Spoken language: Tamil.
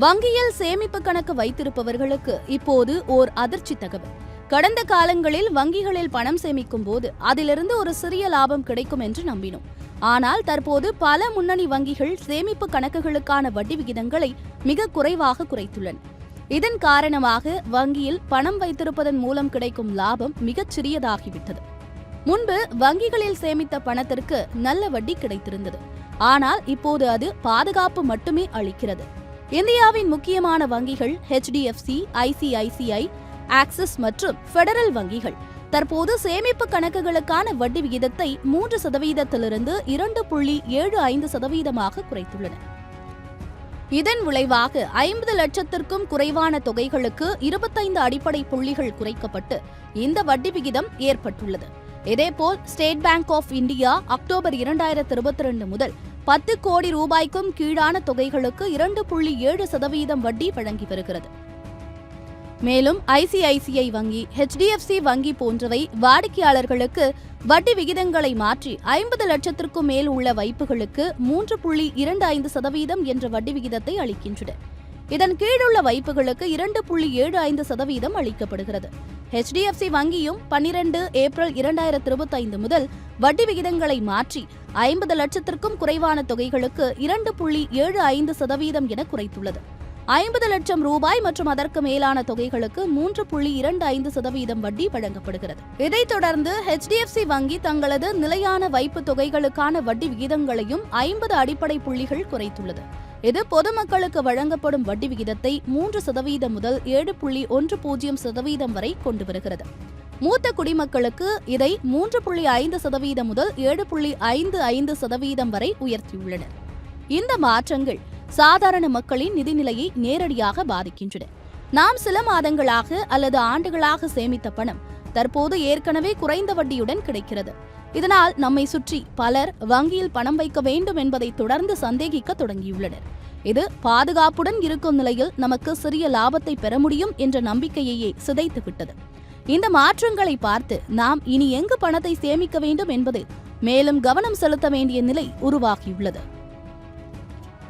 வங்கியில் சேமிப்பு கணக்கு வைத்திருப்பவர்களுக்கு இப்போது ஓர் அதிர்ச்சி தகவல். கடந்த காலங்களில் வங்கிகளில் பணம் சேமிக்கும் போது அதிலிருந்து ஒரு சிறிய லாபம் கிடைக்கும் என்று நம்பினோம். ஆனால் தற்போது பல முன்னணி வங்கிகள் சேமிப்பு கணக்குகளுக்கான வட்டி விகிதங்களை மிக குறைவாக குறைத்துள்ளன. இதன் காரணமாக வங்கியில் பணம் வைத்திருப்பதன் மூலம் கிடைக்கும் லாபம் மிகச் சிறியதாகிவிட்டது. முன்பு வங்கிகளில் சேமித்த பணத்திற்கு நல்ல வட்டி கிடைத்திருந்தது. ஆனால் இப்போது அது பாதுகாப்பு மட்டுமே அளிக்கிறது. இந்தியாவின் முக்கியமான வங்கிகள் HDFC, ICICI, ஆக்சிஸ் மற்றும் ஃபெடரல் வங்கிகள் தற்போது சேமிப்பு கணக்குகளுக்கான வட்டி விகிதத்தை 3%-லிருந்து 2.75%-ஆக குறைத்துள்ளன. இதன் விளைவாக 50 லட்சத்திற்கும் குறைவான தொகைகளுக்கு 25 அடிப்படை புள்ளிகள் குறைக்கப்பட்டு இந்த வட்டி விகிதம் ஏற்பட்டுள்ளது. இதேபோல் State Bank of India October 2022 முதல் 10 கோடி ரூபாய்க்கும் கீழான தொகைகளுக்கு 2.7% வட்டி வழங்கி வருகிறது. மேலும் ICICI வங்கி, HDFC வங்கி போன்றவை வாடிக்கையாளர்களுக்கு வட்டி விகிதங்களை மாற்றி 50 லட்சத்திற்கும் மேல் உள்ள வைப்புகளுக்கு 3.25% என்ற வட்டி விகிதத்தை அளிக்கின்றன. இதன் கீழுள்ள வைப்புகளுக்கு 2.75% அளிக்கப்படுகிறது. HDFC வங்கியும் 12 ஏப்ரல் 2025 முதல் வட்டி விகிதங்களை மாற்றி 50 லட்சத்திற்கும் குறைவான தொகைகளுக்கு 2.75% என குறைத்துள்ளது. 50 லட்சம் ரூபாய் மற்றும் அதற்கு மேலான தொகைகளுக்கு 3.25% வட்டி வழங்கப்படுகிறது. இதைத் தொடர்ந்து HDFC வங்கி தங்களது நிலையான வைப்பு தொகைகளுக்கான வட்டி விகிதங்களையும் 50 அடிப்படை புள்ளிகள் குறைத்துள்ளது. இது பொதுமக்களுக்கு வழங்கப்படும் வட்டி விகிதத்தை 3% முதல் 7.10% வரை கொண்டு வருகிறது. மூத்த குடிமக்களுக்கு இதை 3.5% முதல் 7.55% வரை உயர்த்தியுள்ளனர். இந்த மாற்றங்கள் சாதாரண மக்களின் நிதிநிலையை நேரடியாக பாதிக்கின்றன. நாம் சில மாதங்களாக அல்லது ஆண்டுகளாக சேமித்த பணம் தற்போது ஏற்கனவே குறைந்த வட்டியுடன் கிடைக்கிறது. இதனால் நம்மை சுற்றி பலர் வங்கியில் பணம் வைக்க வேண்டும் என்பதை தொடர்ந்து சந்தேகிக்க தொடங்கியுள்ளனர். இது பாதுகாப்புடன் இருக்கும் நிலையில் நமக்கு சிறிய லாபத்தை பெற முடியும் என்ற நம்பிக்கையையே சிதைத்துவிட்டது. இந்த மாற்றங்களை பார்த்து நாம் இனி எங்கு பணத்தை சேமிக்க வேண்டும் என்பதில் மேலும் கவனம் செலுத்த வேண்டிய நிலை உருவாகியுள்ளது.